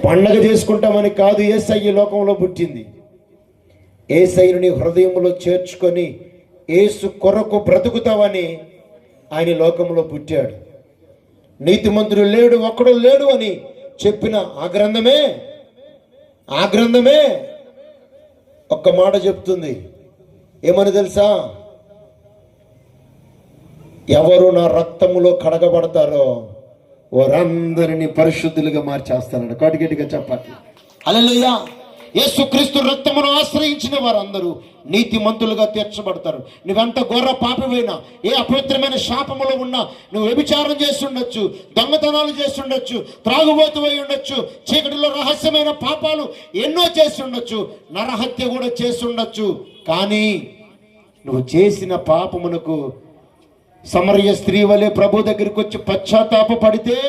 పండగ చేసుకుంటామని కాదు, యేసయ్య లోకంలో పుట్టింది. యేసయ్యను నీ హృదయంలో చేర్చుకొని యేసు కొరకు బ్రతుకుతావని ఆయన లోకంలో పుట్టాడు. నీతిమంతుడు లేడు, ఒక్కడు లేడు అని చెప్పిన ఆ గ్రంథమే ఒక్క మాట చెప్తుంది. ఏమని తెలుసా? ఎవరు నా రక్తములో కడగబడతారో వారందరినీ పరిశుద్ధులుగా మార్చేస్తానన్నాడు. గట్టిగా చెప్పాలి హల్లెలూయా. యేసుక్రీస్తు రక్తమును ఆశ్రయించిన వారందరూ నీతిమంతులుగా తీర్చబడతారు. నువ్వెంత ఘోర పాపివైనా, ఏ అపవిత్రమైన శాపములో ఉన్నా, నువ్వు వ్యభిచారం చేస్తుండొచ్చు, దొంగతనాలు చేస్తుండొచ్చు, త్రాగుబోతువై ఉండొచ్చు, చీకటిలో రహస్యమైన పాపాలు ఎన్నో చేస్తుండొచ్చు, నరహత్య కూడా చేస్తుండొచ్చు. కానీ నువ్వు చేసిన పాపమునకు సమరయ స్త్రీ వలె ప్రభు దగ్గరికి వచ్చి పశ్చాత్తాప పడితే